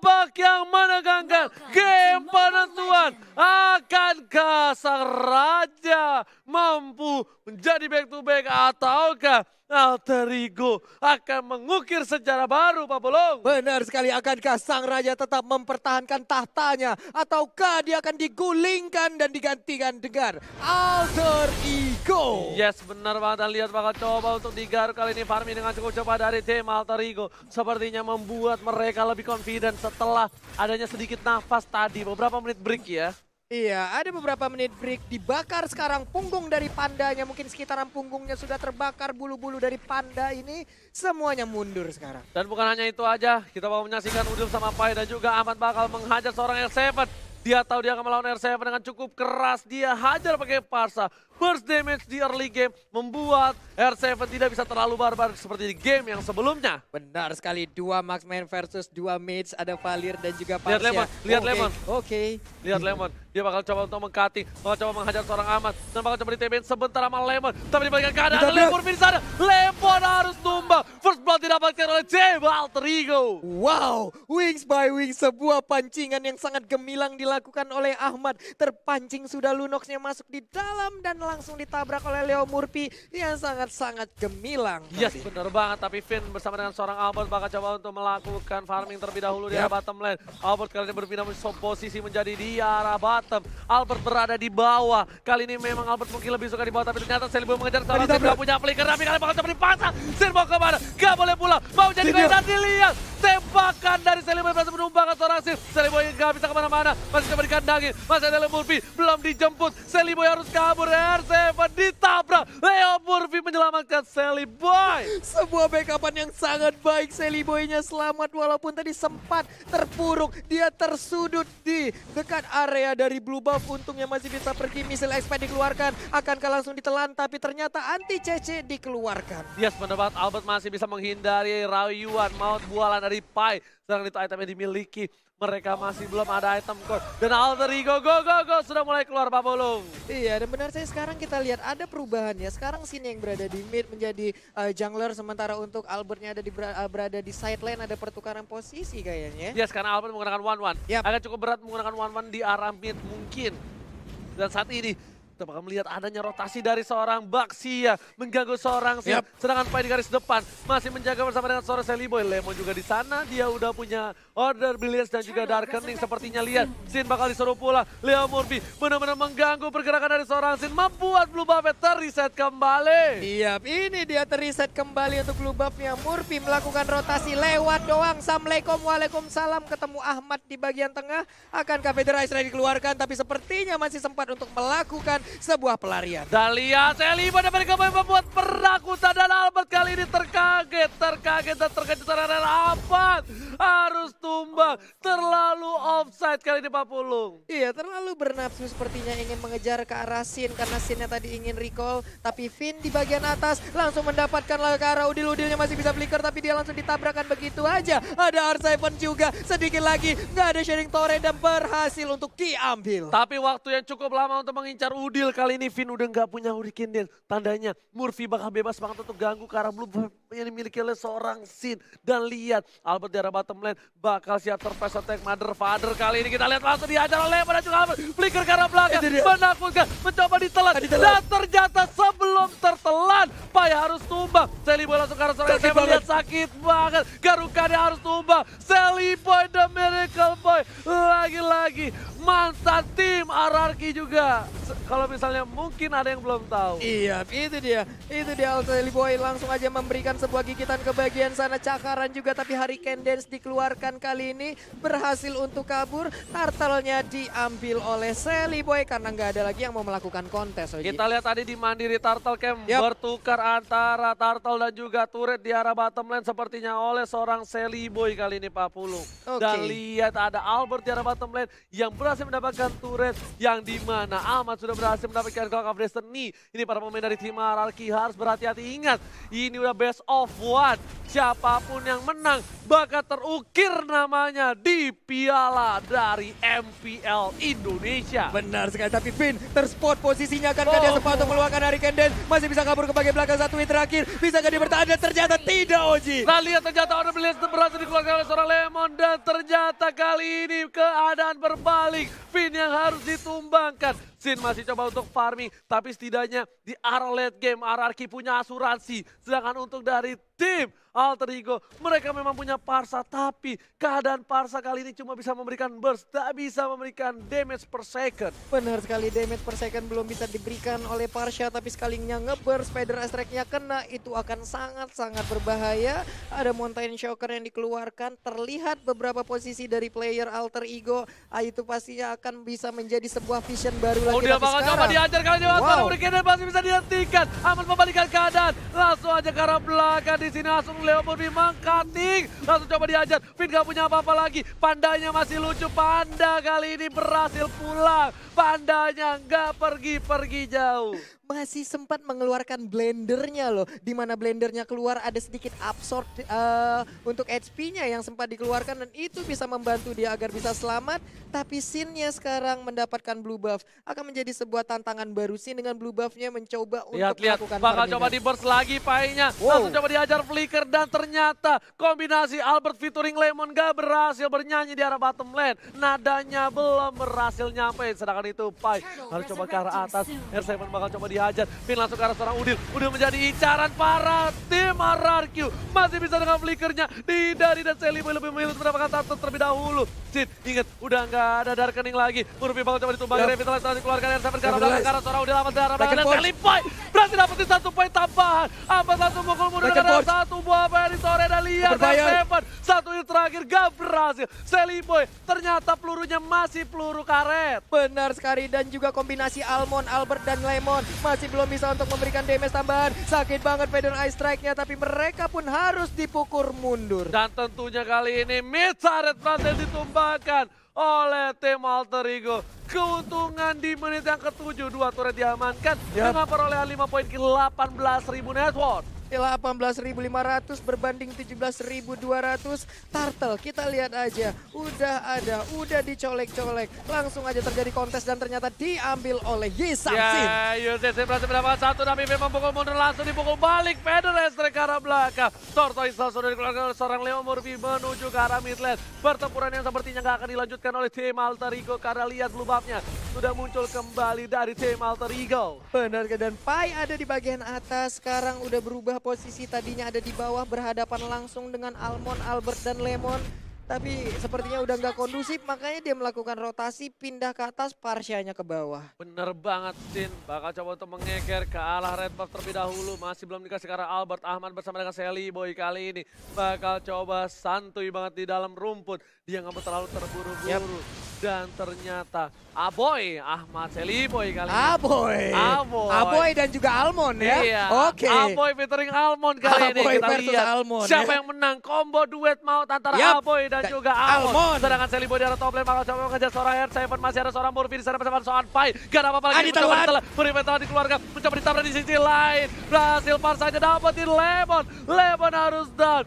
babak yang menegangkan, game penentuan. Akankah sang raja mampu menjadi back to back ataukah Alter Ego akan mengukir sejarah baru, Pak Bolong? Benar sekali, akankah sang raja tetap mempertahankan tahtanya ataukah dia akan digulingkan dan digantikan dengan Alter Ego? Yes, benar banget. Dan lihat bakal coba untuk digaruk kali ini farming dengan cukup cepat dari tim Alter Ego. Sepertinya membuat mereka lebih confident setelah adanya sedikit nafas tadi. Beberapa menit break ya. Iya, ada beberapa menit break, dibakar sekarang punggung dari pandanya. Mungkin sekitaran punggungnya sudah terbakar, bulu-bulu dari panda ini semuanya mundur sekarang. Dan bukan hanya itu aja, kita mau menyaksikan Udil sama Pai dan juga Ahmad bakal menghajar seorang R7. Dia tahu dia akan melawan R7 dengan cukup keras. Dia hajar pakai Parsa. Burst damage di early game membuat R7 tidak bisa terlalu barbar seperti di game yang sebelumnya. Benar sekali, 2 marksman versus 2 mates, ada Valir dan juga Lihat Parsia. Lemon, lihat Lemon. Oke. Lihat Lemon, dia bakal coba untuk meng-cutting, bakal coba menghajar seorang Ahmad, dan bakal coba di-TBN sebentar sama Lemon. Tapi dibalikan keadaan, ada Lemon di sana. Lemon harus tumbang. First blood didapatkan oleh Jeb Alter Ego. Wow, wings by wings, sebuah pancingan yang sangat gemilang dilakukan oleh Ahmad. Terpancing sudah Lunoxnya masuk di dalam dan langsung ditabrak oleh Leo Murphy yang sangat-sangat gemilang. Yes, tadi. bener banget. Tapi Finn bersama dengan seorang Albert bakal coba untuk melakukan farming terlebih dahulu di arah bottom lane. Albert kali ini berpindah posisi menjadi di arah bottom. Albert berada di bawah. Kali ini memang Albert mungkin lebih suka di bawah, tapi ternyata Seliboy mengejar seorang Sin gak punya flicker. Tapi kali bakal coba dipasang. Sin mau kemana? Gak boleh pulang. Mau jadi gol dan dilihat. Tembakan dari Seliboy berhasil menumbangkan seorang Sin. Seliboy gak bisa kemana-mana. Masih coba dikandangin. Masih ada Leo Murphy. Belum dijemput. Seliboy harus kabur. R7 ditabrak. Leo Murphy menyelamatkan Seliboy. Sebuah backupan yang sangat baik, Seliboynya selamat walaupun tadi sempat terpuruk. Dia tersudut di dekat area dari blue buff, untungnya masih bisa pergi. Misil expert dikeluarkan, akankah langsung ditelan, tapi ternyata anti CC dikeluarkan. Yes, benar banget. Albert masih bisa menghindari rayuan maut bualan dari Pai. Sedangkan itu itemnya dimiliki. Mereka masih belum ada item core. Dan Alter Ego go sudah mulai keluar, Pak Bolong. Iya, dan benar saya sekarang kita lihat ada perubahan ya. Sekarang Sin yang berada di mid menjadi jungler, sementara untuk Albertnya ada berada di side lane, ada pertukaran posisi kayaknya. Yes, karena Albert menggunakan 1-1. Yap. Agak cukup berat menggunakan 1-1 di arah mid mungkin. Dan saat ini kita bakal melihat adanya rotasi dari seorang Baxia mengganggu seorang Sin. Sedangkan Pai di garis depan masih menjaga bersama dengan seorang Seliboy. Lemon juga di sana, dia udah punya Order Brilliance dan juga Darkening. Sepertinya lihat Sin bakal disuruh pulang. Leo Murphy benar-benar mengganggu pergerakan dari seorang Sin, membuat blue buff terreset kembali. Iya, ini dia terreset kembali untuk blue buffnya. Murphy melakukan rotasi lewat doang. Assalamualaikum, waalaikumsalam. Ketemu Ahmad di bagian tengah. Akankah Federer Israel dikeluarkan, tapi sepertinya masih sempat untuk melakukan sebuah pelarian. Dan lihat Seliboy dapat kembali membuat perakutan, dan Albert kali ini terkaget dan terkejut karena Ahmad harus tumbang. Terlalu offside kali ini, Pak Pulung. Iya, terlalu bernafsu sepertinya ingin mengejar ke arah Sin karena Sinnya tadi ingin recall. Tapi Finn di bagian atas langsung mendapatkan ke arah Udil. Udilnya masih bisa flicker tapi dia langsung ditabrakkan begitu aja. Ada R7 juga, sedikit lagi nggak ada sharing torrent dan berhasil untuk diambil. Tapi waktu yang cukup lama untuk mengincar Udil. Kali ini Finn udah nggak punya Hurricane Dance. Tandanya Murphy bakal bebas banget untuk ganggu ke arah blue buff yang dimiliki oleh seorang Sin. Dan lihat Albert di arah bottom lane bakal siap surprise attack Mother Father. Kali ini kita lihat langsung dihajar oleh Lemon dan juga Albert. Flicker ke arah belakang, menakutkan, mencoba ditelan. Dan ternyata sebelum tertelan, Pai harus tumbang. Seliboy langsung ke arah seorang yang saya melihat sakit banget. Garukannya harus tumbang. Seliboy the Miracle Boy. Lagi-lagi mantan tim RRQ juga. Kalau misalnya mungkin ada yang belum tahu. Iya, itu dia Seliboy langsung aja memberikan sebuah gigitan ke bagian sana, cakaran juga, tapi Hurricane Dance dikeluarkan kali ini berhasil untuk kabur. Turtle-nya diambil oleh Seliboy karena nggak ada lagi yang mau melakukan kontes. Kita lihat tadi di Mandiri Turtle Camp bertukar antara Turtle dan juga turret di arah bottom lane sepertinya oleh seorang Seliboy kali ini, Pak Pulung. Dan lihat ada Albert di arah bottom lane yang berhasil mendapatkan turret yang dimana Ahmad sudah berhasil berhasil mendapatkan Clock of Destiny. Ini para pemain dari tim RRQ harus berhati-hati. Ingat, ini udah best of one. Siapapun yang menang bakal terukir namanya di piala dari MPL Indonesia. Benar sekali, tapi Finn terspot posisinya kan dia sempat untuk meluangkan Hurricane Dance. Masih bisa kabur ke bagian belakang, satu hit terakhir. Bisakah dia bertahan? Dan ternyata tidak, Oji. Nah, lihat ternyata Order Blast berhasil dikeluarkan oleh seorang Lemon. Dan ternyata kali ini keadaan berbalik. Finn yang harus ditumbangkan. Sin masih coba untuk farming, tapi setidaknya di arah late game RRQ punya asuransi. Sedangkan untuk dari tim Alter Ego, mereka memang punya Parsa, tapi keadaan Parsa kali ini cuma bisa memberikan burst, tak bisa memberikan damage per second. Benar sekali, damage per second belum bisa diberikan oleh Parsha, tapi sekalinya ngeburst, Spider Strike-nya kena, itu akan sangat-sangat berbahaya. Ada Mountain Shocker yang dikeluarkan, terlihat beberapa posisi dari player Alter Ego, itu pastinya akan bisa menjadi sebuah vision baru lagi. Dia bakal coba diajar kali ini, Hurricane masih bisa dihentikan. Aman membalikan keadaan, langsung aja ke arah belakang di sini langsung Leo memang cutting, langsung coba diajar. Finn gak punya apa-apa lagi. Pandanya masih lucu. Panda kali ini berhasil pulang. Pandanya gak pergi-pergi jauh. Masih sempat mengeluarkan blendernya loh, di mana blendernya keluar ada sedikit absorb untuk HP-nya yang sempat dikeluarkan, dan itu bisa membantu dia agar bisa selamat. Tapi Sin-nya sekarang mendapatkan blue buff, akan menjadi sebuah tantangan baru. Sin dengan blue buff-nya mencoba untuk melakukan bakal coba di burst lagi Pai-nya. Langsung coba diajar Flicker, dan ternyata kombinasi Albert featuring Lemon gak berhasil bernyanyi di arah bottom lane. Nadanya belum berhasil nyampe, sedangkan itu Pai harus coba ke arah atas. R7 bakal coba dihajar. Finn langsung ke arah seorang Udil. Udil menjadi incaran para tim RRQ. Masih bisa dengan flickernya. Dihindari dan Seliboy lebih memilih mendapatkan turtle terlebih dahulu. Sin, ingat udah nggak ada Darkening lagi. Murphy bakal coba ditumbangin. Revitalize langsung dikeluarkan R7 ke arah belakang. Ke arah seorang Udil amat ke arah belakang. Dan Seliboy berhasil dapetin 1 poin tambahan. Amat langsung mukul mundur ke arah 1 buah dari Sore. Dan lihat R7. 1 hit terakhir gak berhasil. Seliboy ternyata pelurunya masih peluru karet. Benar sekali, dan juga kombinasi Almond, Albert, dan Lemon masih belum bisa untuk memberikan damage tambahan. Sakit banget Feather Ice Strike-nya, tapi mereka pun harus dipukul mundur. Dan tentunya kali ini mid turret berhasil ditumbangkan oleh tim Alter Ego. Keuntungan di menit yang ke-7, 2 turret diamankan dengan perolehan 5 poin ke 18.000 net worth. 18.500 berbanding 17.200. Turtle kita lihat aja, udah dicolek-colek. Langsung aja terjadi kontes dan ternyata diambil oleh Yisam Sin. UCC berhasil mendapatkan 1, tapi memang pukul mundur langsung dipukul balik. Feather Strike ke arah belakang. Tortoise sudah dikeluarkan oleh seorang Leo Murphy menuju ke arah mid lane. Pertempuran yang sepertinya gak akan dilanjutkan oleh tim Alter Ego karena lihat blue buff-nya sudah muncul kembali dari tim Alter Ego. Benar, dan Pai ada di bagian atas, sekarang udah berubah posisi, tadinya ada di bawah berhadapan langsung dengan Almond, Albert, dan Lemon. Tapi sepertinya udah nggak kondusif, makanya dia melakukan rotasi, pindah ke atas, Parsyanya ke bawah. Bener banget Sin, bakal coba untuk mengeker ke arah red buff terlebih dahulu. Masih belum dikasih ke arah Albert. Ahmad bersama dengan Seliboy kali ini bakal coba santuy banget di dalam rumput. Dia nggak terlalu terburu-buru. Dan ternyata Aboy, Ahmad Seliboy kali ini. Aboy dan juga Almond ya. Iya, Oke. Aboy featuring Almond kali ini. Kita lihat Almond, siapa yang menang. Combo duet maut antara Aboy dan juga Almond. Sedangkan Seliboy di arah top lane bakal coba mengejar seorang R7. Masih ada seorang Murphy di sana bersama seorang Pai. Gak ada apa-apa lagi. Mencoba ditelan. Murphy telah dikeluarkan. Mencoba ditabrak di sisi lain. Berhasil Parsanya dapetin Lemon. Lemon harus down.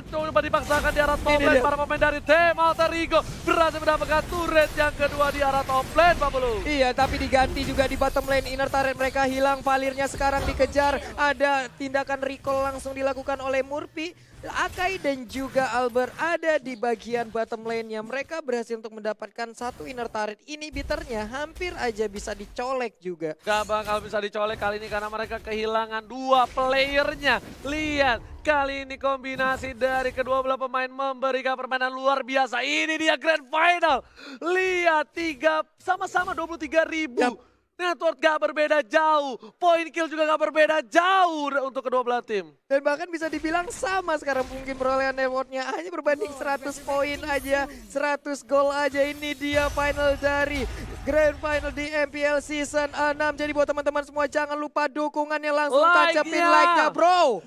Coba dipaksakan di arah top lane. Para pemain dari tim Alter Ego berhasil mendapatkan turret yang kedua di arah top lane, Pak Belu. Iya, tapi diganti juga di bottom lane. Inner turret mereka hilang, Valirnya sekarang dikejar. Ada tindakan recall langsung dilakukan oleh Murphy. Akai dan juga Albert ada di bagian bottom lane-nya. Mereka berhasil untuk mendapatkan 1 inner turret. Inhibitornya hampir aja bisa dicolek juga. Gak bakal bisa dicolek kali ini karena mereka kehilangan 2 playernya. Lihat, kali ini kombinasi dari kedua belah pemain memberikan permainan luar biasa. Ini dia grand final. Lihat, sama-sama 23.000. Network gak berbeda jauh, point kill juga gak berbeda jauh untuk kedua belah tim. Dan bahkan bisa dibilang sama sekarang mungkin perolehan networknya hanya berbanding 100 poin aja, 100 gol aja. Ini dia final dari Grand Final di MPL Season 6. Jadi buat teman-teman semua jangan lupa dukungannya, langsung tancapin like-nya bro.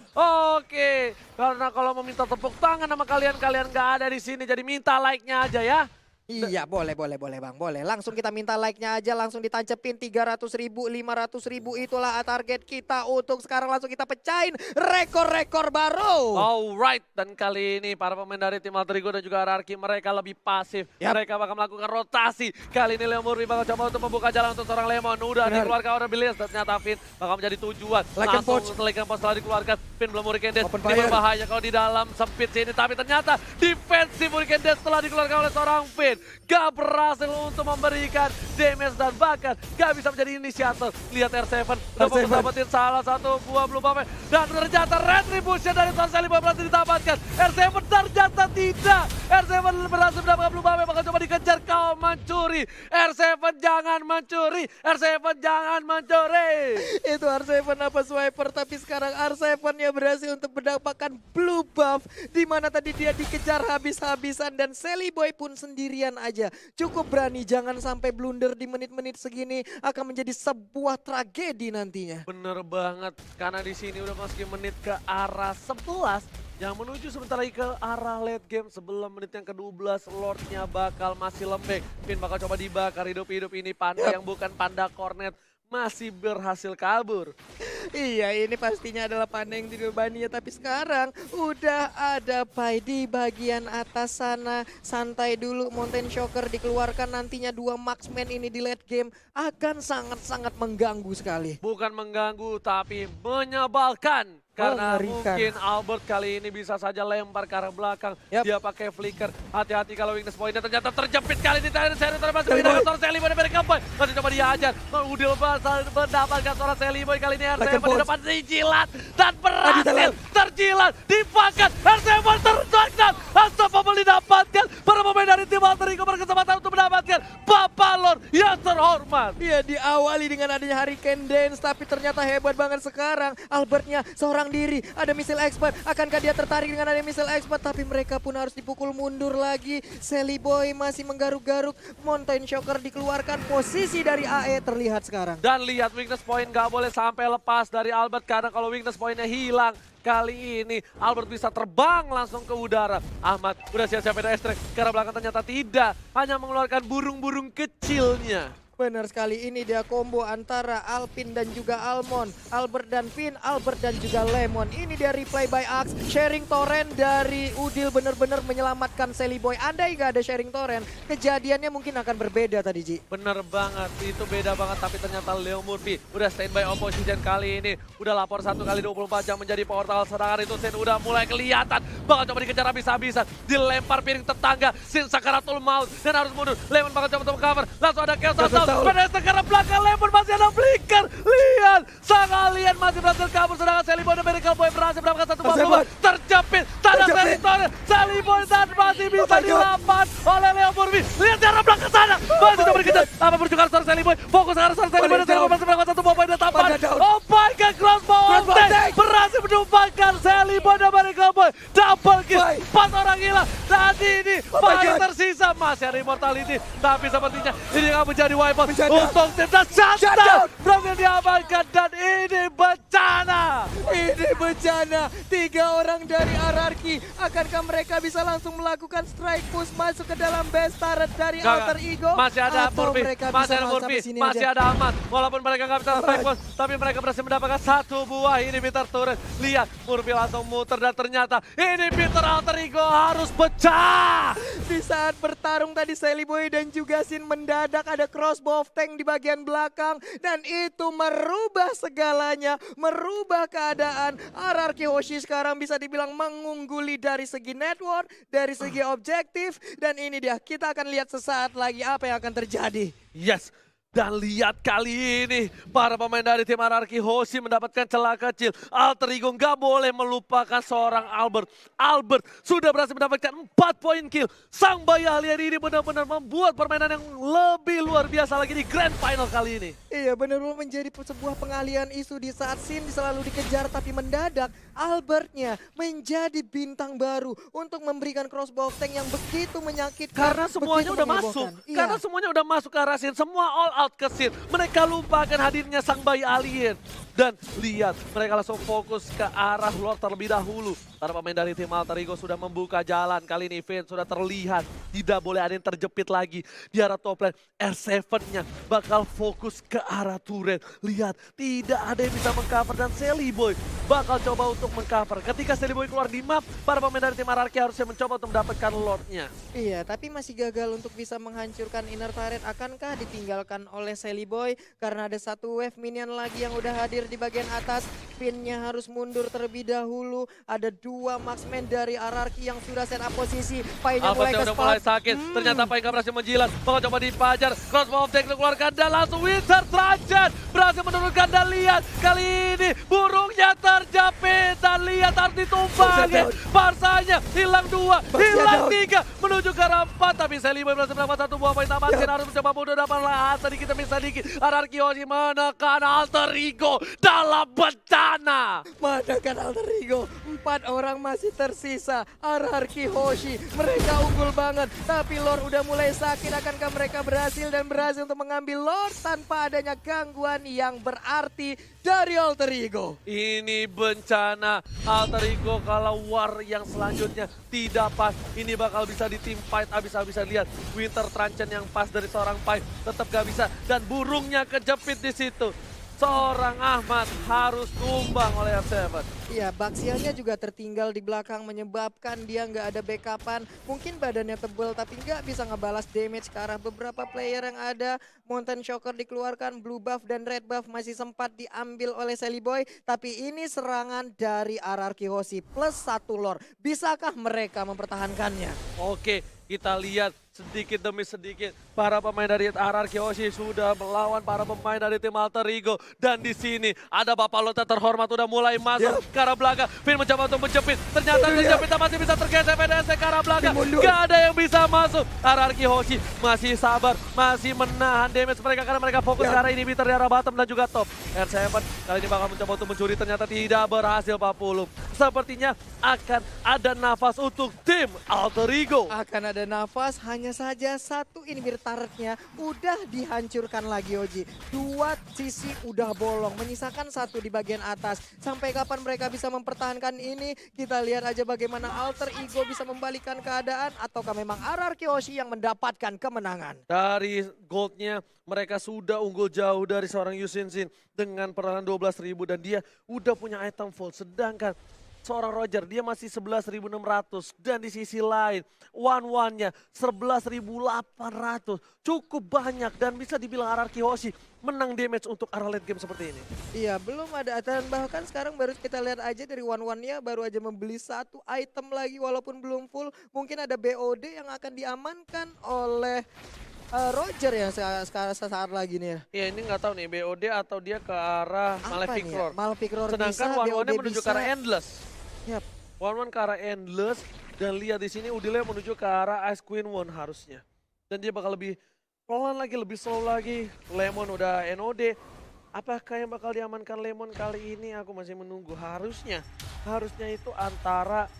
Oke, karena kalau mau minta tepuk tangan sama kalian gak ada di sini, jadi minta like-nya aja ya. Iya boleh Bang, boleh. Langsung kita minta like-nya aja, langsung ditancepin 300.000, 500.000 itulah target kita untuk sekarang langsung kita pecahin rekor-rekor baru. Alright, dan kali ini para pemain dari tim Alter Ego dan juga Ararki mereka lebih pasif. Yap. Mereka bakal melakukan rotasi. Kali ini Leo Murphy bakal coba untuk membuka jalan untuk seorang Lemon. Udah Benar. dikeluarkan oleh Billions dan ternyata Finn bakal menjadi tujuan. Like and Langsung poach. like and poach setelah dikeluarkan. Finn belum Hurricane Dash. Open Ini fire. berbahaya kalau di dalam sempit sini. Tapi ternyata defensive Hurricane Dash setelah dikeluarkan oleh seorang Finn. Gak berhasil untuk memberikan damage dan bahkan gak bisa menjadi inisiator. Lihat R7 udah mau dapetin salah satu buah blue buff dan ternyata retribution dari Son Sally Boy berhasil didapatkan. R7 ternyata tidak. R7 berhasil mendapatkan blue buff, bakal coba dikejar, kau mencuri. R7 jangan mencuri. R7 jangan mencuri. Itu R7 apa swiper, tapi sekarang R7-nya berhasil untuk mendapatkan blue buff. Dimana tadi dia dikejar habis-habisan dan Sally Boy pun sendirian aja. Cukup berani, jangan sampai blunder di menit-menit segini akan menjadi sebuah tragedi nantinya. Bener banget, karena di sini udah masukin menit ke arah 11 yang menuju sebentar lagi ke arah late game sebelum menit yang ke-12 Lordnya bakal masih lembek. Finn bakal coba dibakar hidup-hidup ini, Panda yang bukan Panda Cornet masih berhasil kabur. Iya, ini pastinya adalah Panda yang dibebani ya, tapi sekarang udah ada Pai di bagian atas sana. Santai dulu, Mountain Shocker dikeluarkan, nantinya dua marksman ini di late game akan sangat-sangat mengganggu sekali. Bukan mengganggu tapi menyebalkan. Karena Mengerikan. mungkin Albert kali ini bisa saja lempar ke arah belakang. Yap. Dia pakai flicker. Hati-hati kalau weakness point-nya ternyata terjepit kali ini. Seri termasuk Sally pindah ke Boy. seorang Sally Boy dari Kempoy. Masih coba dihajar. Udil mendapatkan seorang Sally Boy kali ini. Like R7 and di punch. depan dijilat. Dan berhasil dalam. terjilat. Dipakat. R7 terjangkau. Unstoppable didapatkan. Para pemain dari tim Alter Ego berkesempatan untuk mendapatkan Papalon yang terhormat. Iya, diawali dengan adanya Hurricane Dance, tapi ternyata hebat banget sekarang. Albertnya seorang diri, ada missile expert. Akankah dia tertarik dengan adanya missile expert? Tapi mereka pun harus dipukul mundur lagi. Sally Boy masih menggaruk-garuk. Mountain Shocker dikeluarkan, posisi dari AE terlihat sekarang. Dan lihat weakness point gak boleh sampai lepas dari Albert karena kalau weakness pointnya hilang kali ini Albert bisa terbang langsung ke udara. Ahmad udah siap-siap ada extract ke arah belakang ternyata tidak, hanya mengeluarkan burung-burung kecilnya. Benar sekali, ini dia combo antara Alpin dan juga Almond. Albert dan Finn, Albert dan juga Lemon. Ini dia replay by Axe, sharing torrent dari Udil benar-benar menyelamatkan Sally Boy. Andai gak ada sharing torrent, kejadiannya mungkin akan berbeda tadi, Ji. Bener banget, itu beda banget tapi ternyata Leo Murphy udah standby opposition kali ini. Udah lapor 1 kali 24 jam menjadi portal, sedangkan itu Sin udah mulai kelihatan. Bakal coba dikejar habis-habisan, dilempar piring tetangga, Sin sakaratul maut dan harus mundur. Lemon bakal coba untuk cover, langsung ada Chaos Assault. Pedes ke arah belakang, Lemon masih ada flicker. Lihat, sang alien masih berhasil kabur, sedangkan Sally Boy dan Miracle Boy berhasil mendapatkan satu bom. Terjepit, tanda teritori, Sally Boy dan masih bisa dilapan oleh Leo Murphy. Lihat di arah belakang sana, masih coba dikejar. Apa berjuang seorang Sally Boy, fokus ke arah seorang Sally Boy dan Sally Boy masih mendapatkan satu bom dan tapan. Oh my god, crossbow tank berhasil menumpahkan Sally Boy dan Miracle Boy. Double kill, 4 orang hilang. Dan ini paling tersisa masih ada immortality, tapi sepertinya ini akan menjadi wipeout untuk tim dan shutdown berhasil diamankan dan ini bencana. Ini bencana, 3 orang dari Ararki. Akankah mereka bisa langsung melakukan strike push masuk ke dalam base turret dari Alter Ego? Masih ada Atau Murphy, mereka masih bisa ada sampai Murphy, sini masih aja? ada Ahmad. Walaupun mereka nggak bisa strike push, tapi mereka berhasil mendapatkan 1 buah inhibitor turret. Lihat, Murphy langsung muter dan ternyata inhibitor Alter Ego harus pecah. Di saat bertarung tadi Sally Boy dan juga Sin mendadak ada crossbow of tank di bagian belakang. Dan itu merubah segalanya, merubah keadaan. Ararki Hoshi sekarang bisa dibilang mengungguli dari segi network, dari segi objektif. Dan ini dia, kita akan lihat sesaat lagi apa yang akan terjadi. Yes. Dan lihat kali ini para pemain dari tim Ararki Hoshi mendapatkan celah kecil. Alter Ego nggak boleh melupakan seorang Albert. Albert sudah berhasil mendapatkan 4 poin kill. Sang bayi alien ini benar-benar membuat permainan yang lebih luar biasa lagi di Grand Final kali ini. Iya, benar-benar menjadi sebuah pengalian isu di saat Sin selalu dikejar tapi mendadak Albertnya menjadi bintang baru untuk memberikan crossbow tank yang begitu menyakitkan. Karena semuanya begitu udah menghebohkan. masuk. Iya. Karena semuanya udah masuk ke arah Sin. Semua all out ke Sin. Mereka lupakan hadirnya sang bayi alien. Dan lihat, mereka langsung fokus ke arah Lord terlebih dahulu. Para pemain dari tim Alter Ego sudah membuka jalan. Kali ini Vin sudah terlihat. Tidak boleh ada yang terjepit lagi. Di arah top lane, R7-nya bakal fokus ke arah turret. Lihat, tidak ada yang bisa mengcover dan Sally Boy bakal coba untuk mengcover. Ketika Sally Boy keluar di map, para pemain dari tim RRQ harusnya mencoba untuk mendapatkan Lord-nya. Iya, tapi masih gagal untuk bisa menghancurkan inner turret. Akankah ditinggalkan oleh Sally Boy? Karena ada satu wave minion lagi yang udah hadir di bagian atas. Pinnya harus mundur terlebih dahulu. Ada 2 marksman dari RRQ yang sudah set up posisi. Painya mulai ke udah spot. mulai sakit. Ternyata Pai nggak berhasil menjilat. Bakal coba dipajar. Crossbow of Deck dikeluarkan dan langsung Winter Trajan berhasil menurunkan dan lihat. Kali ini burungnya terjepit dan lihat harus ditumbangin. Barsanya hilang 2, hilang 3. Menuju ke arah 4. Tapi Sally Boy berhasil mendapat 1 buah poin tambahan. Sin harus mencoba mundur dapat lahan sedikit demi sedikit. RRQ Hoshi menekan Alter Ego dalam bencana. Menekan Alter Ego. 4 orang masih tersisa. RRQ Hoshi. Mereka unggul banget. Tapi Lord udah mulai sakit. Akankah mereka berhasil untuk mengambil Lord tanpa adanya gangguan yang berarti dari Alter Ego? Ini bencana. Alter Ego kalau war yang selanjutnya tidak pas. Ini bakal bisa di team fight habis-habisan. Lihat Winter Truncheon yang pas dari seorang Pai tetap gak bisa. Dan burungnya kejepit di situ. Seorang Ahmad harus tumbang oleh R7. Iya, Baxiannya juga tertinggal di belakang menyebabkan dia nggak ada backupan. Mungkin badannya tebel tapi nggak bisa ngebalas damage ke arah beberapa player yang ada. Mountain Shocker dikeluarkan, blue buff dan red buff masih sempat diambil oleh Sally Boy. Tapi ini serangan dari RRQ Hoshi plus 1 Lord. Bisakah mereka mempertahankannya? Oke, kita lihat sedikit demi sedikit para pemain dari RRQ Hoshi sudah melawan para pemain dari tim Alter Ego. Dan di sini ada Bapak Lota terhormat udah mulai masuk ke arah belakang. Finn mencoba untuk menjepit. Ternyata terjepit masih bisa tergeser PDS ke arah belakang. Gak ada yang bisa masuk. RRQ Hoshi masih sabar, masih menahan damage mereka karena mereka fokus ke arah inhibitor di arah bottom dan juga top. R7 kali ini bakal mencoba untuk mencuri, ternyata tidak berhasil Pak Pulung. Sepertinya akan ada nafas untuk tim Alter Ego. Akan ada nafas, hanya saja satu inhibitor turretnya udah dihancurkan lagi Oji. 2 sisi udah bolong, menyisakan 1 di bagian atas. Sampai kapan mereka bisa mempertahankan ini? Kita lihat aja bagaimana Alter Ego bisa membalikan keadaan ataukah memang RRQ Hoshi yang mendapatkan kemenangan. Dari goldnya mereka sudah unggul jauh dari seorang Yusin Sin dengan perlahan 12.000 dan dia udah punya item full. Sedangkan seorang Roger dia masih 11.600 dan di sisi lain one-one-nya 11.800. Cukup banyak dan bisa dibilang RRQ Hoshi menang damage untuk arah late game seperti ini. Iya, belum ada dan bahkan sekarang baru kita lihat aja dari one-one-nya baru aja membeli 1 item lagi walaupun belum full. Mungkin ada BOD yang akan diamankan oleh Roger ya sekarang sesaat lagi nih ya. Ya ini nggak tahu nih BOD atau dia ke arah Malefic nih ya? Roar. Malefic Roar Sedangkan bisa, one-one-nya BOD menuju bisa. ke arah Endless. Yap. One-one ke arah Endless dan lihat di sini Udile menuju ke arah Ice Queen One harusnya. Dan dia bakal lebih pelan lagi, lebih slow lagi. Lemon udah NOD. Apakah yang bakal diamankan Lemon kali ini? Aku masih menunggu. Harusnya itu antara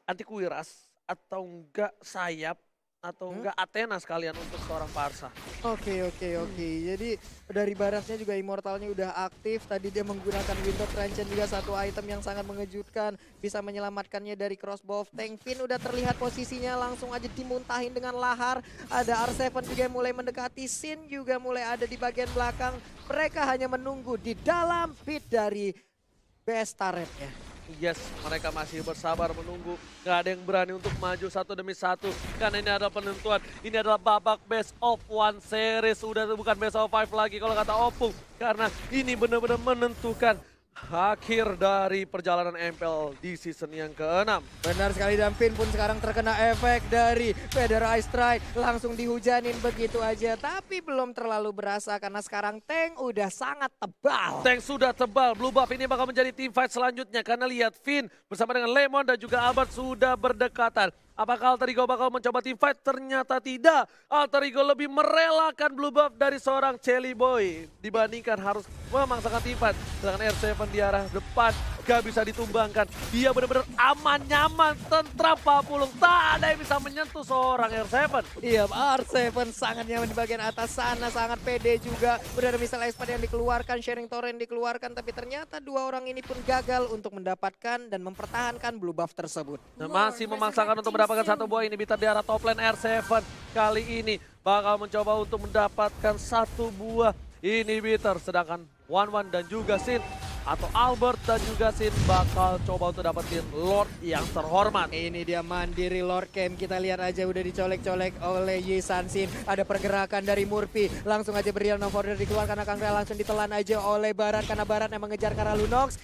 Antiquiras atau enggak Sayap atau enggak Athena sekalian untuk seorang Parsa. Oke. Jadi dari baratnya juga Immortalnya udah aktif. Tadi dia menggunakan Winter Truncheon juga satu item yang sangat mengejutkan. Bisa menyelamatkannya dari crossbow of tank. Finn udah terlihat posisinya langsung aja dimuntahin dengan lahar. Ada R7 juga yang mulai mendekati. Sin juga mulai ada di bagian belakang. Mereka hanya menunggu di dalam pit dari best turretnya. Yes, mereka masih bersabar menunggu. Gak ada yang berani untuk maju satu demi satu. Karena ini adalah penentuan. Ini adalah babak best of 1 series. Udah bukan best of 5 lagi kalau kata Opung. Karena ini benar-benar menentukan akhir dari perjalanan MPL di season yang ke-6. Benar sekali, dan Finn pun sekarang terkena efek dari Feather Ice Strike. Langsung dihujanin begitu aja. Tapi belum terlalu berasa karena sekarang tank udah sangat tebal. Tank sudah tebal, blue buff ini bakal menjadi team fight selanjutnya. Karena lihat Finn bersama dengan Lemon dan juga Albert sudah berdekatan. Apakah Alter Ego bakal mencoba team fight? Ternyata tidak. Alter Ego lebih merelakan blue buff dari seorang Sally Boy dibandingkan harus memaksakan team fight. Sedangkan R7 di arah depan gak bisa ditumbangkan. Dia benar-benar aman, nyaman, tentram Pak Pulung. Tak ada yang bisa menyentuh seorang R7. Iya, R7 sangat nyaman di bagian atas sana, sangat pede juga. Udah ada misal Espada yang dikeluarkan, Sharing Torrent dikeluarkan, tapi ternyata dua orang ini pun gagal untuk mendapatkan dan mempertahankan blue buff tersebut. Dan masih memaksakan untuk mendapatkan satu buah inhibitor di arah top lane R7. Kali ini bakal mencoba untuk mendapatkan satu buah inhibitor. Sedangkan Wan dan juga Sin atau Albert dan juga Sin bakal coba untuk dapetin Lord yang terhormat. Ini dia mandiri Lord Camp, kita lihat aja udah dicolek-colek oleh Yi San-Shin. Ada pergerakan dari Murphy, langsung aja Brilliant of Order dikeluarkan, Kang Rea langsung ditelan aja oleh Barat karena Barat yang mengejar ke arah Lunox.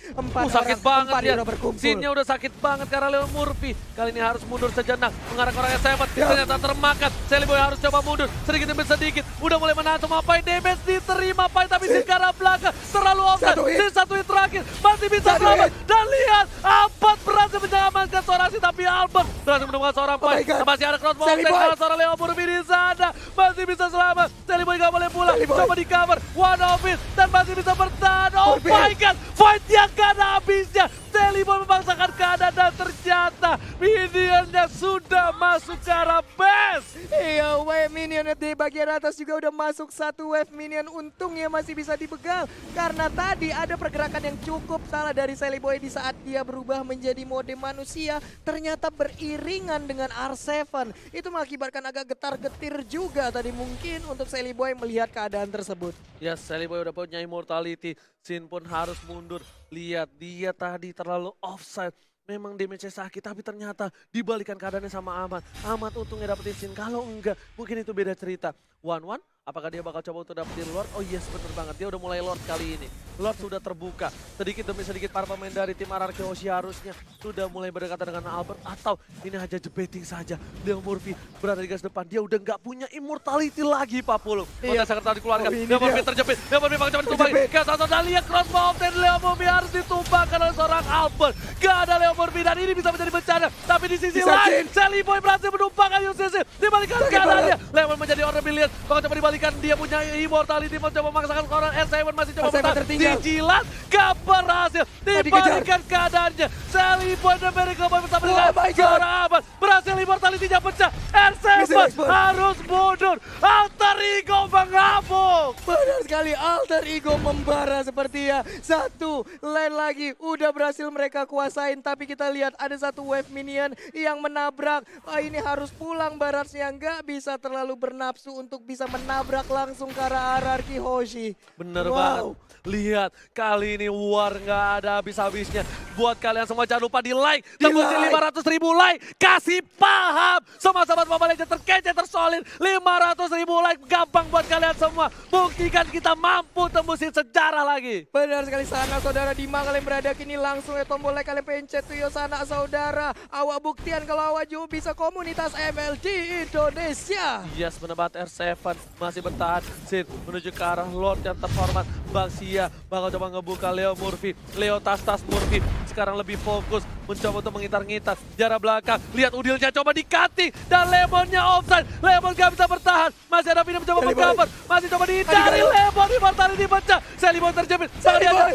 Sakit banget dia, berkumpul. Sinnya udah sakit banget karena Leo Murphy. Kali ini harus mundur sejenak, mengarah ke orang S7, ternyata termakan. Celiboy harus coba mundur, sedikit demi sedikit. Udah mulai menahan semua Pai, damage diterima Pai, tapi Sin ke arah belakang. Terlalu offside, Sin satu hit terakhir, masih bisa selamat. Dan lihat, Albert berhasil menyelamatkan seorang Sin, tapi Albert berhasil menemukan seorang Pai. Masih ada crossbow offside karena seorang Leo Murphy di sana. Masih bisa selamat, Celiboy gak boleh pulang, coba di cover, one of it, dan masih bisa bertahan. Oh my god, fight yang gak ada habisnya. Celiboy memaksakan keadaan dan ternyata minionnya sudah masuk ke arah base. Iya, wave minion di bagian atas juga udah masuk satu wave minion. Untungnya masih bisa dibegal karena tadi ada pergerakan yang cukup salah dari Celiboy di saat dia berubah menjadi mode manusia. Ternyata beriringan dengan R7. Itu mengakibatkan agak getar-getir juga tadi mungkin untuk Celiboy melihat keadaan tersebut. Ya, Celiboy udah punya immortality. Sin pun harus mundur. Lihat, dia tadi terlalu offside. Memang damage-nya sakit, tapi ternyata dibalikan keadaannya sama Ahmad. Ahmad untungnya dapetin Sin, kalau enggak mungkin itu beda cerita. Wan, apakah dia bakal coba untuk dapetin Lord? Oh yes, bener banget, dia udah mulai Lord kali ini. Lord sudah terbuka, sedikit demi sedikit para pemain dari tim RRQ Hoshi harusnya sudah mulai berdekatan dengan Albert. Atau ini hanya jebeting saja, Leo Murphy berada di garis depan, dia udah nggak punya immortality lagi Pak Pulung. Iya. Sangat tadi dikeluarkan, Oh, Leo Murphy terjepit, Leo Murphy bakal coba ditumbangin. Kasar dan lihat crossbow off dan Leo Murphy harus ditumbangkan oleh seorang Albert. Gak ada Leo Murphy dan ini bisa menjadi bencana. Tapi di sisi lain, Celiboy berhasil menumpangkan UCC. Dibalikan keadaannya, Leo menjadi order billion, bakal coba dibalikan, dia punya immortality, mau coba memaksakan ke orang R7 masih coba bertahan. Dijilat, gak berhasil, dibalikan keadaannya. Celiboy dan Miracle Boy bersama dengan seorang Ahmad, berhasil immortality-nya pecah. R7 harus mundur, Alter Ego mengamuk. Benar sekali, Alter Ego membara seperti ya. Satu lane lagi udah berhasil mereka kuasain, tapi kita lihat ada satu wave minion yang menabrak. Ini harus pulang Baratnya, nggak bisa terlalu bernafsu untuk bisa menabrak langsung ke arah RRQ Hoshi. Bener banget. Lihat, kali ini war nggak ada habis-habisnya. Buat kalian semua jangan lupa di like, tembusin 500.000 like. Kasih paham, semua sahabat Mobile Legends terkece, tersolid. 500.000 like, gampang buat kalian semua. Buktikan kita mampu tembusin sejarah lagi. Benar sekali sana saudara, di mana kalian berada kini langsung tombol like kalian pencet tuh yo sana saudara. Awak buktian kalau awak juga bisa komunitas MLG Indonesia. Yes, bener banget, R7 masih bertahan. Sin menuju ke arah Lord yang terhormat. Bang Sia bakal coba ngebuka Leo Murphy. Leo tas-tas Murphy sekarang lebih fokus mencoba untuk mengitar-ngitar jarak belakang. Lihat Udilnya coba di-cutting dan Lemonnya offside. Lemon gak bisa bertahan. Masih ada Vini mencoba meng-cover. Masih coba dihindari. Lemon immortality pecah. Celiboy terjepit.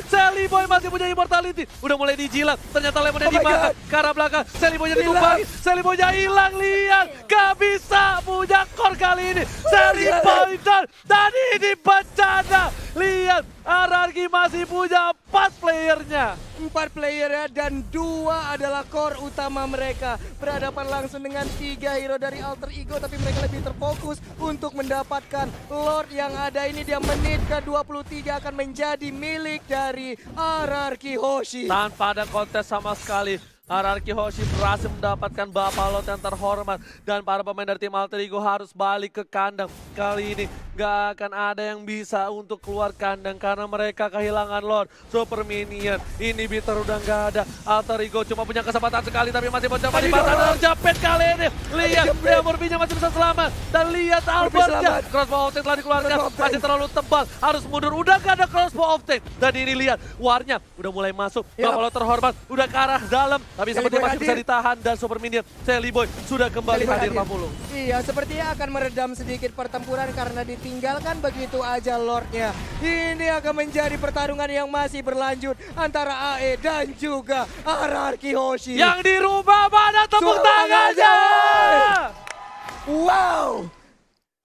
Celiboy masih punya immortality. Udah mulai dijilat. Ternyata Lemonnya dimakan. Ke arah belakang. Celiboynya ditumpangi. Celiboynya hilang. Lihat. Gak bisa punya core kali ini. Celiboy dan ini bencana. Lihat. RRQ masih punya 4 playernya. 4 player ya, dan 2 adalah core utama mereka. Berhadapan langsung dengan 3 hero dari Alter Ego, tapi mereka lebih terfokus untuk mendapatkan Lord yang ada. Ini dia menit ke-23 akan menjadi milik dari RRQ Hoshi. Tanpa ada kontes sama sekali. RRQ Hoshi berhasil mendapatkan Bapak Lot yang terhormat. Dan para pemain dari tim Alter Ego harus balik ke kandang. Kali ini gak akan ada yang bisa untuk keluar kandang karena mereka kehilangan Lord. Super Minion, inhibitor udah gak ada. Alter Ego cuma punya kesempatan sekali tapi masih mencoba dipatah. Terjepit kali ini. Lihat, Leo Murphy-nya masih bisa selamat. Dan lihat Albertnya. Crossbow of Tank telah dikeluarkan. Masih terlalu tebal. Harus mundur. Udah gak ada Crossbow of Tank. Dan ini lihat, warnya udah mulai masuk. Bapak Lot terhormat. Udah ke arah dalam. Tapi Sally sepertinya Boy masih bisa hadir. ditahan dan Super Minion Sally Boy sudah kembali Sally Boy hadir hadir. Pak Pulung. Iya, sepertinya akan meredam sedikit pertempuran karena ditinggalkan begitu aja Lordnya. Ini akan menjadi pertarungan yang masih berlanjut antara AE dan juga RRQ Hoshi. Yang dirubah mana tepuk Suara tangannya? Wow!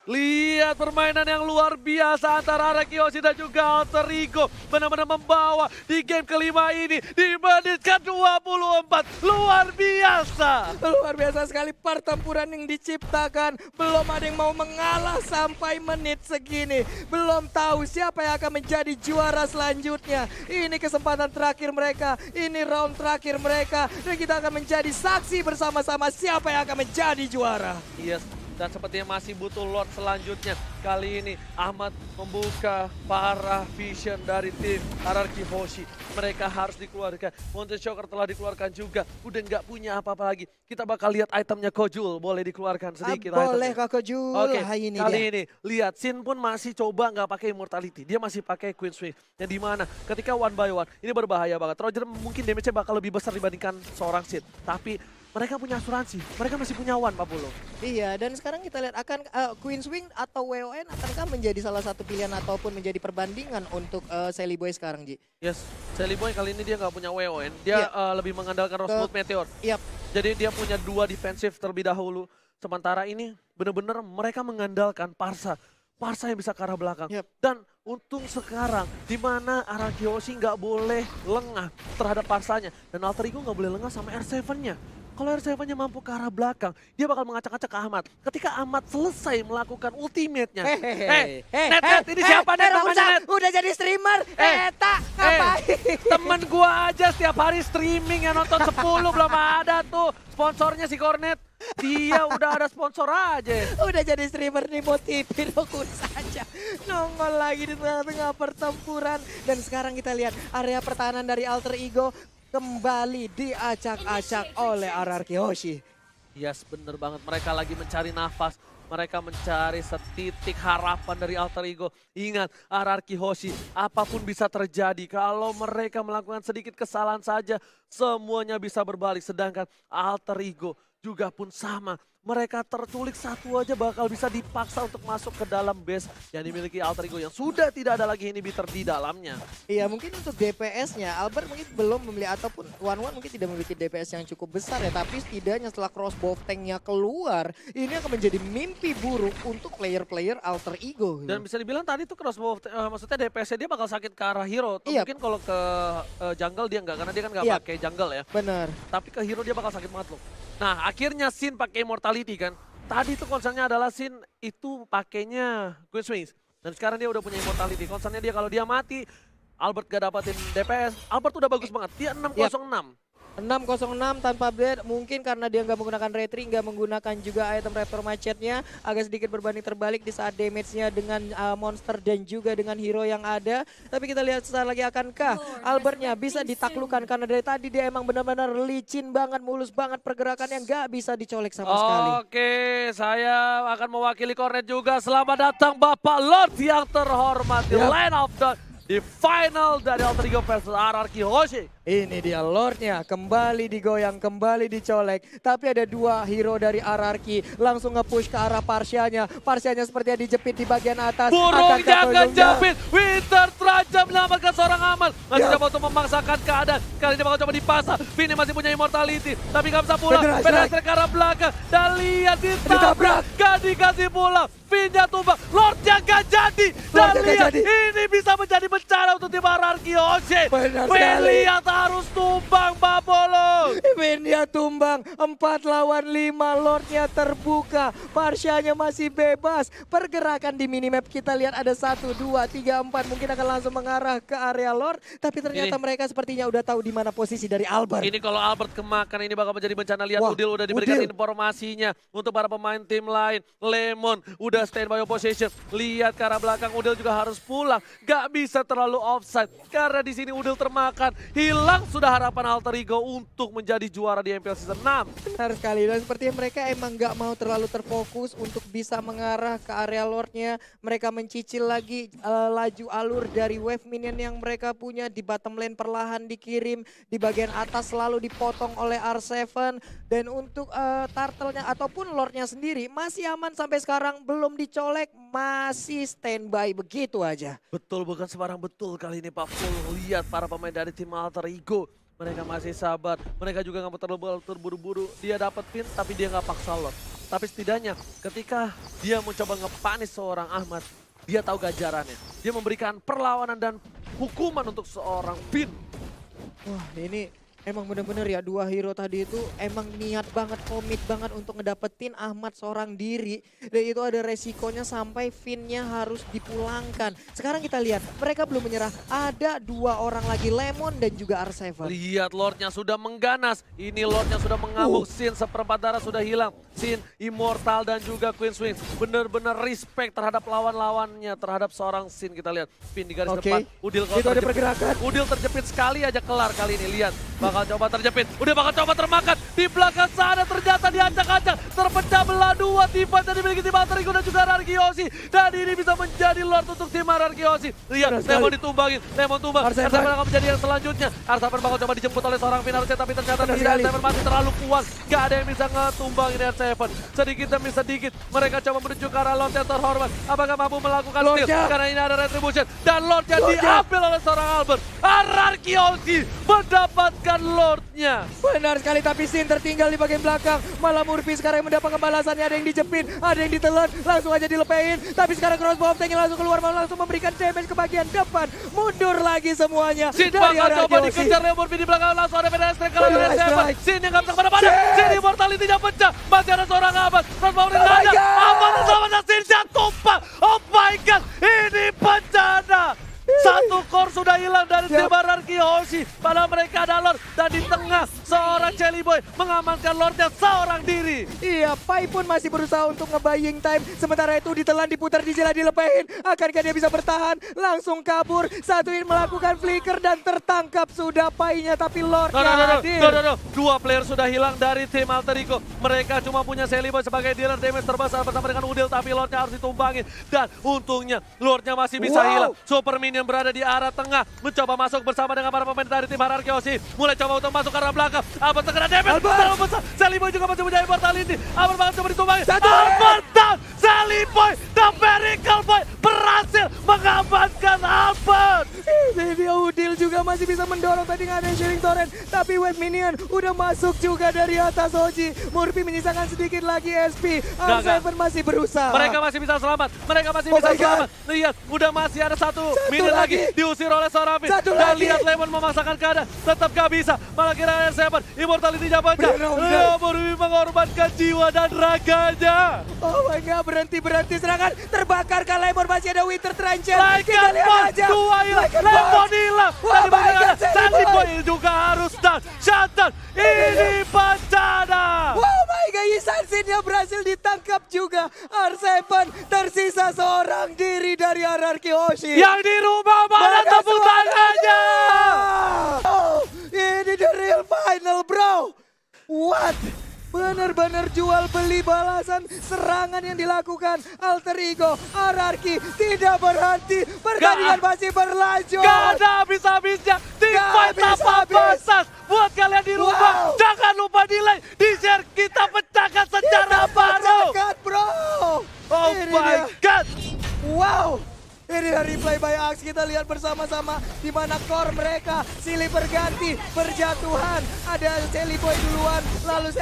Lihat permainan yang luar biasa antara Arakiyoshi dan juga Alter Ego. Benar-benar membawa di game kelima ini di menit ke-24. Luar biasa. Luar biasa sekali pertempuran yang diciptakan. Belum ada yang mau mengalah sampai menit segini. Belum tahu siapa yang akan menjadi juara selanjutnya. Ini kesempatan terakhir mereka. Ini round terakhir mereka. Dan kita akan menjadi saksi bersama-sama siapa yang akan menjadi juara. Yes. Dan sepertinya masih butuh Lord selanjutnya. Kali ini Ahmad membuka para vision dari tim RRQ Hoshi. Mereka harus dikeluarkan. Mountain Shocker telah dikeluarkan juga. Udah nggak punya apa-apa lagi. Kita bakal lihat itemnya Kojul. Boleh dikeluarkan sedikit Boleh itemnya. Kak Jul. Oke, Ini kali dia. ini lihat Sin pun masih coba nggak pakai Immortality. Dia masih pakai Queen Swing. Yang dimana ketika one by one ini berbahaya banget. Roger mungkin damage-nya bakal lebih besar dibandingkan seorang Sin. Tapi mereka punya asuransi. Mereka masih punya one Pak Pulung. Iya, dan sekarang kita lihat akan Queen Swing atau WON akankah menjadi salah satu pilihan ataupun menjadi perbandingan untuk Sally Boy sekarang, Ji? Yes, Sally Boy kali ini dia nggak punya WON. Dia lebih mengandalkan Rosewood Meteor. Yap. Jadi dia punya 2 defensif terlebih dahulu. Sementara ini benar-benar mereka mengandalkan Parsa. Parsa yang bisa ke arah belakang. Yap. Dan untung sekarang di mana Arakiyoshi nggak boleh lengah terhadap Parsanya. Dan Alter Ego nggak boleh lengah sama R7-nya. Kalau R7-nya mampu ke arah belakang, dia bakal mengacak-acak ke Ahmad. Ketika Ahmad selesai melakukan ultimate-nya. Net, ini siapa Net namanya Net? Udah jadi streamer, Eta, ngapain? Temen gua aja setiap hari streaming yang nonton 10 belum ada tuh. Sponsornya si Cornet. Dia udah ada sponsor aja. Udah jadi streamer nih, motivin aku saja. Nongol lagi di tengah-tengah pertempuran. Dan sekarang kita lihat area pertahanan dari Alter Ego kembali diacak-acak oleh RRQ Hoshi. Yes, bener banget. Mereka lagi mencari nafas. Mereka mencari setitik harapan dari Alter Ego. Ingat, RRQ Hoshi, apapun bisa terjadi. Kalau mereka melakukan sedikit kesalahan saja, semuanya bisa berbalik. Sedangkan Alter Ego juga pun sama. Mereka terculik satu aja bakal bisa dipaksa untuk masuk ke dalam base yang dimiliki Alter Ego yang sudah tidak ada lagi inhibitor di dalamnya. Iya, mungkin untuk DPS-nya Albert mungkin belum memiliki ataupun One mungkin tidak memiliki DPS yang cukup besar ya, tapi setidaknya setelah crossbow tank-nya keluar, ini akan menjadi mimpi buruk untuk player-player Alter Ego. Dan bisa dibilang tadi tuh crossbow, maksudnya DPS-nya dia bakal sakit ke arah hero. Iya. Mungkin kalau ke jungle dia enggak, karena dia kan nggak Iya. pakai jungle ya. Benar. Tapi ke hero dia bakal sakit banget loh. Nah akhirnya Sin pakai Immortality kan. Tadi tuh concernnya adalah Sin itu pakainya Queen Swings. Dan sekarang dia udah punya Immortality. Concernnya dia kalau dia mati, Albert gak dapatin DPS. Albert udah bagus banget, dia 606. 606 tanpa blade, mungkin karena dia nggak menggunakan retri, nggak menggunakan juga item raptor macetnya, agak sedikit berbanding terbalik di saat damage-nya dengan monster dan juga dengan hero yang ada. Tapi kita lihat sesaat lagi akankah Albertnya bisa ditaklukkan, karena dari tadi dia emang benar-benar licin banget, mulus banget pergerakan yang nggak bisa dicolek sama sekali. Oke, saya akan mewakili Cornet juga. Selamat datang Bapak Lord yang terhormat di Line of the di final dari Alter Ego versus RRQ Hoshi. Ini dia Lordnya, kembali digoyang, kembali dicolek. Tapi ada 2 hero dari RRQ langsung nge-push ke arah Parsianya. Parsianya sepertinya dijepit di bagian atas. Burung Akankah jangan Toyongnya? jepit. Winter terancam menyelamatkan seorang aman. Masih Ya. coba untuk memaksakan keadaan. Kali ini bakal coba dipasang. Vini masih punya immortality. Tapi gak bisa pulang. Penetrasi. Penetrasi ke arah belakang. Dan lihat ditabrak. Gak dikasih pulang. Vinnya tumbang. Lordnya gak jadi. Dan Lordnya gak lihat jadi. ini bisa menjadi bencana untuk tim RRQ Hoshi. Benar sekali. Lihat harus tumbang Pak Bolong. Vinnya tumbang, 4 lawan 5, Lordnya terbuka, Parsianya masih bebas. Pergerakan di minimap kita lihat ada 1, 2, 3, 4, mungkin akan langsung mengarah ke area Lord. Tapi ternyata Ini. mereka sepertinya udah tahu di mana posisi dari Albert. Ini kalau Albert kemakan ini bakal menjadi bencana. Lihat Wah, Udil udah diberikan Udil. informasinya untuk para pemain tim lain. Lemon udah standby opposition. Lihat ke arah belakang Udil juga harus pulang. Gak bisa terlalu offside karena di sini Udil termakan. Hilang hilang sudah harapan Alter Ego untuk menjadi juara di MPL Season 6. Benar sekali, dan sepertinya mereka emang nggak mau terlalu terfokus untuk bisa mengarah ke area Lordnya. Mereka mencicil lagi laju alur dari wave minion yang mereka punya. Di bottom lane perlahan dikirim, di bagian atas selalu dipotong oleh R7. Dan untuk turtle-nya ataupun Lordnya sendiri masih aman sampai sekarang, belum dicolek, masih standby begitu aja. Betul, bukan sembarang betul kali ini Pak Full. Lihat para pemain dari tim Alter Ego. Mereka masih sabar, mereka juga nggak mau terlalu terburu-buru. Dia dapat pin tapi dia nggak paksa Lord. Tapi setidaknya ketika dia mencoba ngepanis seorang Ahmad, dia tahu ganjarannya. Dia memberikan perlawanan dan hukuman untuk seorang Pin. Wah, ini emang bener-bener ya, dua hero tadi itu emang niat banget, komit banget untuk ngedapetin Ahmad seorang diri. Dan itu ada resikonya sampai Finn-nya harus dipulangkan. Sekarang kita lihat, mereka belum menyerah. Ada dua orang lagi, Lemon dan juga R7. Lihat Lordnya sudah mengganas. Ini Lordnya sudah mengamuk. Sin seperempat darah sudah hilang. Sin, Immortal dan juga Queen Swing. Benar-benar respect terhadap lawan-lawannya. Terhadap seorang Sin, kita lihat. Pin di garis depan. Udil kalau itu ada pergerakan. Udil terjepit sekali aja kelar kali ini. Lihat, bakal coba terjepit. Udah bakal coba termakan. Di belakang sana ternyata diacak-acak. Terpecah belah dua. Tiba dan dimiliki tim Alter Ego dan juga Rarkiosi. Dan ini bisa menjadi Lord untuk tim Rarkiosi. Lihat, Lemon ditumbangin. Lemon tumbang. R7 akan menjadi yang selanjutnya. R7 bakal coba dijemput oleh seorang Finarusnya. Tapi ternyata tidak. R7 masih terlalu kuat. Gak ada yang bisa ngetumbangin R7. Sedikit demi sedikit. Mereka coba menuju ke arah Lord yang terhormat. Apakah mampu melakukan steal? Karena ini ada retribution. Dan Lordnya diambil oleh seorang Albert. Rarkiosi mendapatkan Lordnya. Benar sekali, tapi Sin tertinggal di bagian belakang. Malah Murphy sekarang yang mendapatkan balasannya. Ada yang dijepit, ada yang ditelan. Langsung aja dilepein. Tapi sekarang crossbow of Tank langsung keluar. Malah langsung memberikan damage ke bagian depan. Mundur lagi semuanya. Sin bakal coba dikejar oleh Murphy di belakang. Langsung ada Federal Strike kalau dari Seven. Sin yang gak bisa kemana-mana. Sin Immortality-nya pecah. Masih ada seorang Ahmad. Crossbow ring ada. Ahmad bersama Sin tumpah. Oh my god. Ini bencana. Satu core sudah hilang dari tim Rarkiosi. Padahal mereka ada Lord. Dan di tengah seorang Jelly Boy mengamankan Lordnya seorang diri. Iya, Pai pun masih berusaha untuk nge-buying time. Sementara itu ditelan, diputar, dijela, dilepehin. Akankah dia bisa bertahan? Langsung kabur. Satuin melakukan flicker dan tertangkap sudah Pai-nya. Tapi Lordnya hadir. Dua player sudah hilang dari tim Alter Ego. Mereka cuma punya Jelly Boy sebagai dealer damage terbesar bersama dengan Udil. Tapi Lordnya harus ditumbangin. Dan untungnya Lordnya masih bisa hilang. Super Minion berada di arah tengah. Mencoba masuk bersama dengan para pemain dari tim Rarkiosi. Mulai coba untuk masuk ke arah belakang. Albert terkena damage. Terlalu besar. Jelly Boy juga masih punya immortality. Albert bakal coba ditumbangin. Albert down. Jelly Boy, the Miracle Boy berhasil mengamankan Albert. Ini dia Udil juga masih bisa mendorong, tadi nggak ada Shooting Torrent. Tapi Wave Minion udah masuk juga dari atas Oji. Murphy menyisakan sedikit lagi SP. R7 masih berusaha. Mereka masih bisa selamat. Mereka masih bisa selamat. Lihat, udah masih ada satu minion lagi. Diusir oleh seorang Finn. Dan lihat Lemon memaksakan keadaan. Tetap gak bisa. Malah kira R7. Immortality-nya baca. Murphy mengorbankan jiwa dan raganya. Oh my god, berhenti serangan. Terbakar Lemon, masih ada Winter Trencher. Kita lihat aja. Dua hilang. Lemon hilang. Jelly Boy juga harus down. Shutdown. Ini bencana. Oh my god, Isansinnya berhasil ditangkap juga. R7 tersisa seorang diri dari Rarkiosi. Yang di rumah mana tepuk tangannya? Oh, ini the real final, bro. What? Benar-benar jual beli balasan serangan yang dilakukan Alter Ego. Ararki tidak berhenti, pertandingan masih berlanjut. Gak ada habis-habisnya, tim fight tanpa batas. Buat kalian di rumah, jangan lupa di like, di share, kita pecahkan sejarah baru. Bro. Oh my god. Wow. Ini dari replay by Axe, kita lihat bersama-sama di mana core mereka silih berganti, berjatuhan. Ada Jelly Boy duluan, lalu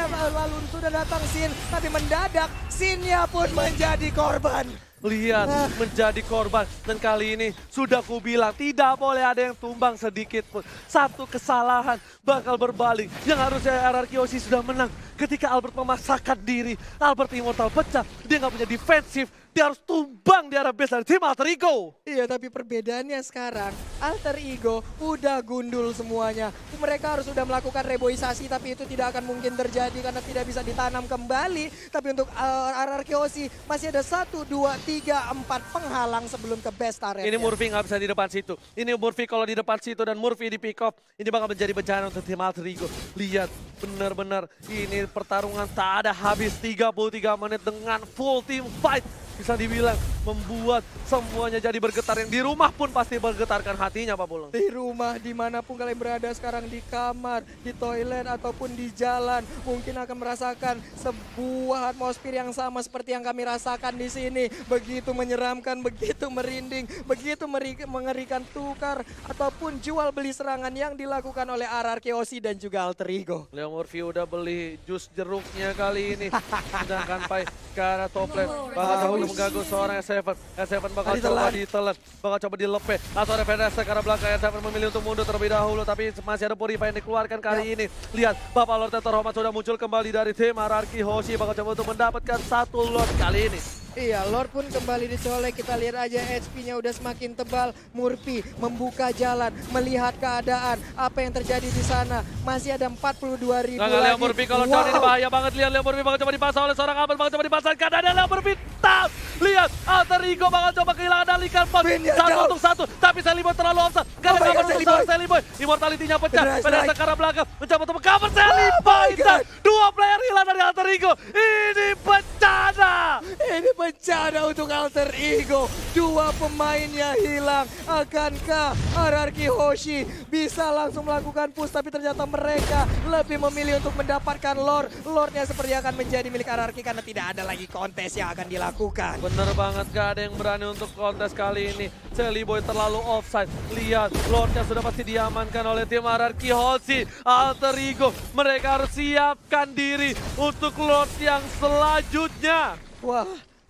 sudah datang Sin, tapi mendadak Sin-nya pun menjadi korban. Lihat, menjadi korban. Dan kali ini sudah kubilang tidak boleh ada yang tumbang sedikit pun. Satu kesalahan bakal berbalik. Yang harusnya Rarkiosi sudah menang. Ketika Albert memaksakan diri, Albert Immortal pecah. Dia nggak punya defensif. dia harus tumbang di arah base dari tim Alter Ego. Iya, tapi perbedaannya sekarang Alter Ego udah gundul semuanya. Mereka harus sudah melakukan reboisasi tapi itu tidak akan mungkin terjadi karena tidak bisa ditanam kembali. Tapi untuk RRQ Hoshi masih ada 1, 2, 3, 4 penghalang sebelum ke best area. Ini Murphy nggak bisa di depan situ. Ini Murphy kalau di depan situ dan Murphy di pick off, ini bakal menjadi bencana untuk tim Alter Ego. Lihat, benar-benar ini pertarungan tak ada habis 33 menit dengan full team fight. Bisa dibilang membuat semuanya jadi bergetar. Yang di rumah pun pasti bergetarkan hatinya, Pak Pulung. Di rumah, dimanapun kalian berada sekarang, di kamar, di toilet, ataupun di jalan, mungkin akan merasakan sebuah atmosfer yang sama seperti yang kami rasakan di sini. Begitu menyeramkan, begitu merinding, begitu mengerikan tukar, ataupun jual beli serangan yang dilakukan oleh RRQ Hoshi dan juga Alter Ego. Leo Murphy udah beli jus jeruknya kali ini. Sedangkan Pai ke arah top lane. Bakal coba mengganggu seorang S7. S7 bakal coba ditelan. Bakal coba dilepe. Atau ada Fenesa ke arah belakang. S7 memilih untuk mundur terlebih dahulu. Tapi masih ada Purify yang dikeluarkan kali ini. Lihat, Bapak Lord terhormat sudah muncul kembali dari tim RRQ Hoshi. Bakal coba untuk mendapatkan 1 Lord kali ini. Iya, Lord pun kembali dicolek. Kita lihat aja HP-nya udah semakin tebal. Murphy membuka jalan, melihat keadaan. Apa yang terjadi di sana. Masih ada 42.000 lagi. Leo Murphy kalau down ini bahaya banget. Lihat Leo Murphy bakal coba dipasang oleh seorang Abel. Bakal coba dipasangkan. Ada Leo Murphy. Tap! Lihat, Alter Ego bakal coba kehilangan alihkan pos. 1 untuk 1. Tapi Seliboy terlalu offside. Karena cover seorang Seliboy. Immortality-nya pecah. Fenesa ke arah belakang. Mencoba untuk cover Seliboy. Dan 2 player hilang dari Alter Ego. Ini bencana. Ini bencana untuk Alter Ego. 2 pemainnya hilang. Akankah RRQ Hoshi bisa langsung melakukan push? Tapi ternyata mereka lebih memilih untuk mendapatkan Lord. Lordnya seperti akan menjadi milik RRQ karena tidak ada lagi kontes yang akan dilakukan. Bener banget, gak ada yang berani untuk kontes kali ini. Seliboy terlalu offside. Lihat, Lordnya sudah pasti diamankan oleh tim RRQ Hoshi. Alter Ego, mereka harus siapkan diri untuk Lord yang selanjutnya. Wah,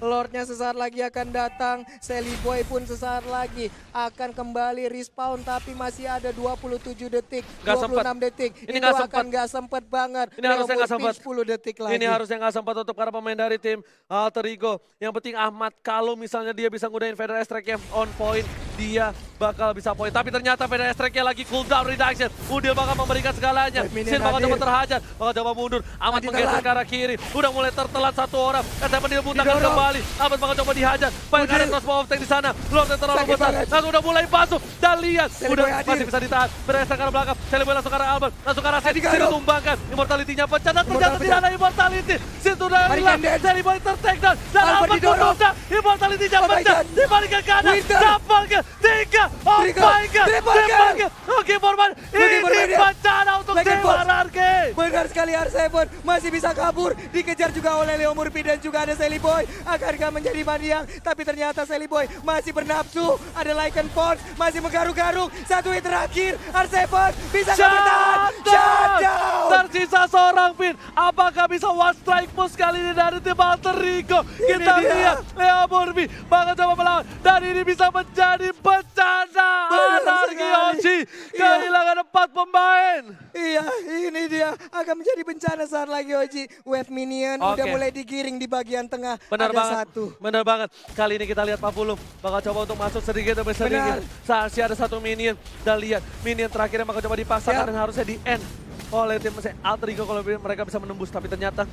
Lordnya sesaat lagi akan datang. Seliboy pun sesaat lagi akan kembali respawn. Tapi masih ada 27 detik, Gak 26 sempet. detik. Ini itu gak akan sempet. gak sempet banget. Ini harusnya gak sempet. 10 detik lagi. Ini harusnya nggak sempat untuk para pemain dari tim Alter Ego. Yang penting Ahmad, kalau misalnya dia bisa ngudahin Vader Strike yang on point, dia bakal bisa point. Tapi ternyata Vader Strike-nya lagi cooldown reduction. Udil bakal memberikan segalanya. Sin bakal coba terhajar, bakal coba mundur. Ahmad menggeser ke arah kiri. Udah mulai tertelat 1 orang. Kata dibutakan kembali. Ahmad bakal coba dihajar. Banyak ada crossbow of tank di sana. Lord yang terlalu besar. Langsung udah mulai masuk. Dan lihat, udah masih bisa ditahan. Vader Strike ke arah belakang. Seliboy langsung ke arah Albert. Langsung ke arah Sin. Sin ditumbangkan. Immortality-nya pecah. Dan ternyata tidak ada immortality. Sin sudah hilang. Seliboy ter-take down. Dan Albert menunda. Immortality-nya pecah. Dibalikan ke kanan. Double kill. 3. Oh my god. Triple kill. Oke, Forman. Ini bencana untuk tim RRQ. Benar sekali, R7 masih bisa kabur. Dikejar juga oleh Leo Murphy dan juga ada Seliboy. Akankah menjadi Maniang? Tapi ternyata Seliboy masih bernafsu. Ada Lycan Force masih menggaruk-garuk. 1 hit terakhir. R7 bisa bertahan. Shutdown. Tersisa seorang Finn. Apakah bisa one strike push kali ini dari tim Alter Ego? Kita lihat Leo Murphy bakal coba melawan. Dan ini bisa menjadi bencana. RRQ Hoshi kehilangan 4 pemain. Iya, ini dia akan menjadi bencana saat lagi Hoshi. Wave minion udah mulai digiring di bagian tengah. Benar ada banget, 1. benar banget. Kali ini kita lihat Pak Pulung bakal coba untuk masuk sedikit demi sedikit. Masih ada 1 minion. Dan lihat minion terakhirnya bakal coba dipaksakan dan harusnya di end oleh tim Alter Ego kalau mereka bisa menembus. Tapi ternyata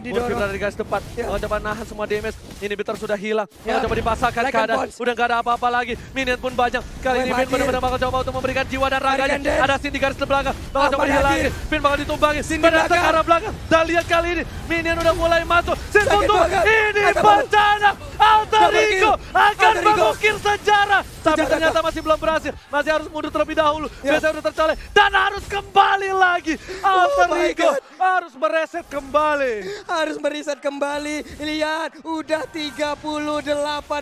Murphy berada di garis depan. Bakal coba nahan semua damage. Inhibitor sudah hilang. Bakal coba dipasangkan keadaan. Udah gak ada apa-apa lagi. Minion pun banyak. Kali ini Finn benar-benar bakal coba untuk memberikan jiwa dan raganya. Ada Sin di garis belakang. Bakal coba dihilangin. Finn bakal ditumbangi. Pada ke arah belakang. Dan lihat kali ini Minion udah mulai masuk. Sin tutup. Ini bencana. Alter Ego akan mengukir sejarah. Tapi ternyata masih belum berhasil. Masih harus mundur terlebih dahulu. Biasanya udah tercolek. Dan harus kembali lagi. Alter Ego harus mereset kembali. Harus mereset kembali. Lihat, udah 38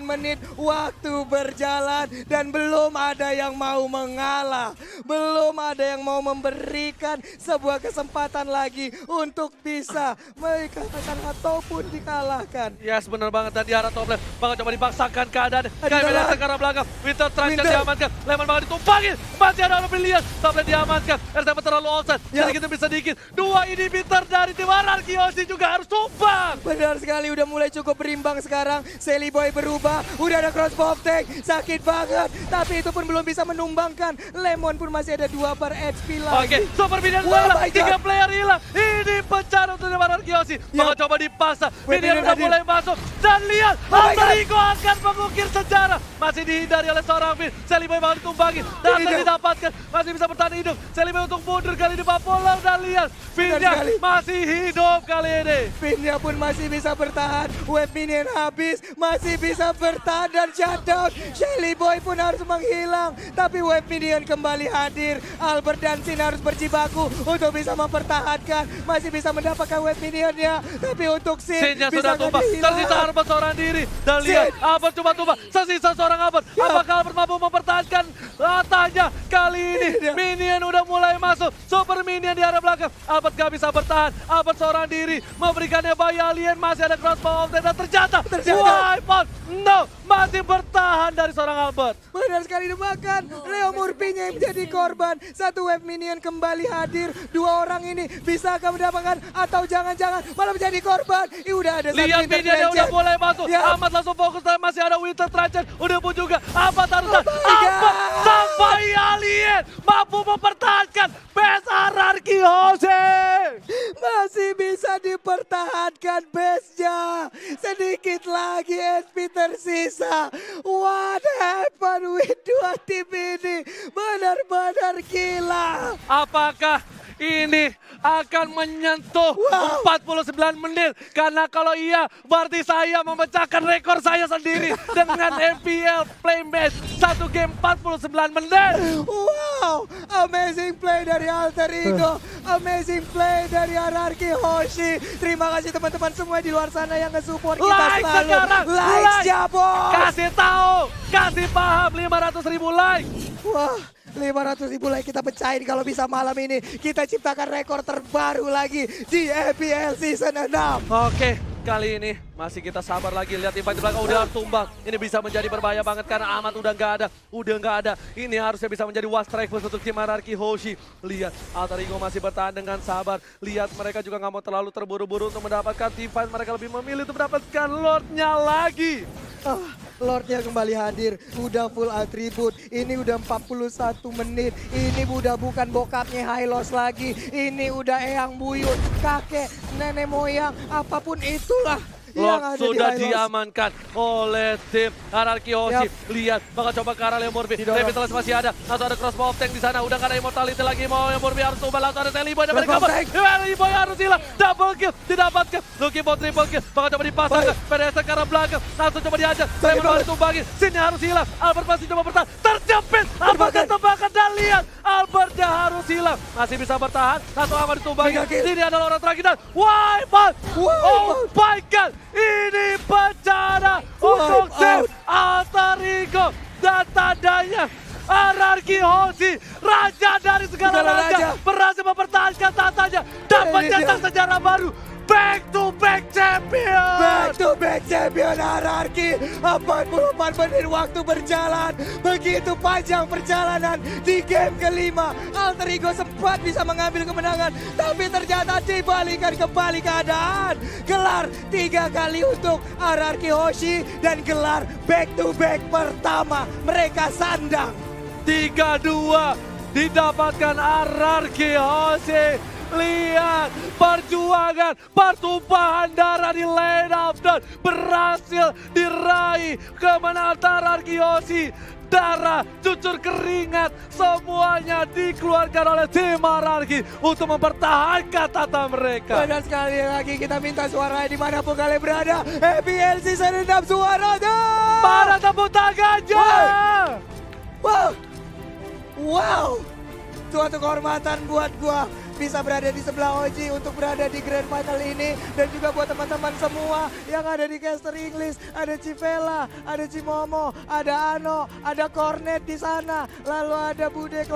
menit waktu berjalan dan belum ada yang mau mengalah. Belum ada yang mau memberikan sebuah kesempatan lagi untuk bisa mengalahkan ataupun dikalahkan. Yes, benar banget. Dan di arah top lane. Bakal coba dipaksakan keadaan. Aduh, Kayak dalam. ke arah belakang. Winter Truncheon Winter. diamankan. Lemon bakal ditumpangin. Masih ada orang pilihan. Top lane diamankan. R7 terlalu offside. Ya. Sedikit demi sedikit. Dua inhibitor dari tim Anarki Hoshi juga harus tumbang. Benar sekali, udah mulai cukup berimbang sekarang. Sally Boy berubah, udah ada crossbow of tank, sakit banget. Tapi itu pun belum bisa menumbangkan. Lemon pun masih ada 2 bar HP lagi. Oke, super minion Wah, hilang, my 3 God. player hilang. Ini bencana untuk tim Anarki Hoshi. Bakal coba dipasang. Wait, Minion minion udah hadir. mulai masuk. Dan lihat, Oh my Alter God. Ego akan mengukir sejarah. Masih dihindari oleh seorang Finn. Sally Boy bakal ditumbangin. Dan Tidak. didapatkan. Masih bisa bertahan hidup. Sally Boy untuk mundur kali ini Polar. Dan lihat, Finn-nya sekali. masih hidup kali ini. Pinnya pun masih bisa bertahan. Wave minion habis, masih bisa bertahan dan shutdown. Shelly Boy pun harus menghilang. Tapi wave minion kembali hadir. Albert dan Sin harus berjibaku untuk bisa mempertahankan. Masih bisa mendapatkan wave minionnya. Tapi untuk Sin, Sin-nya bisa sudah tumbang. Tersisa Albert seorang diri. Dan lihat, Sin. Albert cuma tumbang. Sesisa seorang Albert. Ya. Apakah Albert mampu mempertahankan latahnya? Kali ini Tidak. minion udah mulai masuk. Super minion di arah belakang. Albert gak bisa bertahan. Albert seorang diri. Memberikannya bayi alien. Masih ada crossbow of death. Dan ternyata wipe out. No, masih bertahan dari seorang Albert. Benar sekali bahkan Leo Murphy-nya yang menjadi korban. Satu wave minion kembali hadir. 2 orang ini bisa akan mendapatkan atau jangan-jangan malah menjadi korban. Udah ada satu Lihat Winter minionnya udah Truncheon. mulai masuk. Ya. Ahmad langsung fokus. Dan masih ada Winter Truncheon. Udah pun juga. Ahmad harus Oh my Ahmad God. sampai alien. Mampu mempertahankan best Anarki Hoshi. Masih bisa dipertahankan base-nya. Sedikit lagi SP tersisa. What happened with 2 tim ini? Benar-benar gila. Apakah ini akan menyentuh Wow. 49 menit? Karena kalau iya, berarti saya memecahkan rekor saya sendiri dengan MPL play match 1 game 49 menit. Wow, amazing play dari Alter Ego, amazing play dari Anarki Hoshi. Terima kasih teman-teman semua di luar sana yang nge-support kita Like selalu. sekarang, Like ya bos. Kasih tahu, kasih paham 500.000 like. Wah, 500.000 like kita pecahin kalau bisa malam ini. Kita ciptakan rekor terbaru lagi di EPL Season 6. Oke, kali ini masih kita sabar lagi. Lihat invite di belakang udah harus tumbang. Ini bisa menjadi berbahaya banget karena Ahmad udah nggak ada. Ini harusnya bisa menjadi one strike force untuk tim Anarki Hoshi. Lihat, Alter Ego masih bertahan dengan sabar. Lihat, mereka juga nggak mau terlalu terburu-buru untuk mendapatkan team fight. Mereka lebih memilih untuk mendapatkan Lordnya lagi. Lordnya kembali hadir, udah full atribut. Ini udah 41 menit. Ini udah bukan bokapnya Hylos lagi. Ini udah eyang buyut, kakek, nenek moyang, apapun itulah. Lord yang ada sudah di Hylos. diamankan oleh tim Anarki Hoshi. Lihat, bakal coba ke arah Leo Murphy. Didorong. Revitalize masih ada. Langsung ada crossbow of tank di sana. Udah gak ada immortality lagi. Mau Leo Murphy harus tumbal. Langsung ada Sally Boy. Dan mereka Crossbow of tank. Sally Boy harus hilang. Double kill. Didapatkan. Looking for triple kill. Bakal coba dipasangkan. PDS ke arah belakang. Langsung coba dihajar. Lemon banget. harus tumbangin. Sinnya harus hilang. Albert masih coba bertahan. Terjepit. Albert ketebakan. Dan lihat. Albertnya harus hilang. Masih bisa bertahan. Langsung Ahmad ditumbangin. Mega kill. Ini adalah orang terakhir. Dan wipe out. Oh my God. Ini bencana untuk tim out. Alter Ego dan tandanya Anarki Hoshi, raja dari segala Segala raja, raja. berhasil mempertahankan tatanya dan Ini mencetak dia. sejarah baru. Back to back champion. Back to back champion Anarki. 44 menit waktu berjalan. Begitu panjang perjalanan di game kelima. Alter Ego sempat bisa mengambil kemenangan. Tapi ternyata dibalikan kembali keadaan. Gelar 3 kali untuk Anarki Hoshi. Dan gelar back to back pertama mereka sandang. 3-2 didapatkan Anarki Hoshi. Lihat perjuangan, pertumpahan darah di lane of death berhasil diraih kemenangan Anarki Hoshi. Darah, cucur keringat, semuanya dikeluarkan oleh tim Anarki untuk mempertahankan tata mereka. Benar sekali lagi kita minta suara dimanapun kalian berada. EPL Season 6 suaranya. Para tepuk tangannya. Wow. Wow. Suatu kehormatan buat gua bisa berada di sebelah Oji untuk berada di Grand Final ini. Dan juga buat teman-teman semua yang ada di Caster English. Ada Civella, ada Cimomo, ada Ano, ada Cornet di sana. Lalu ada Budek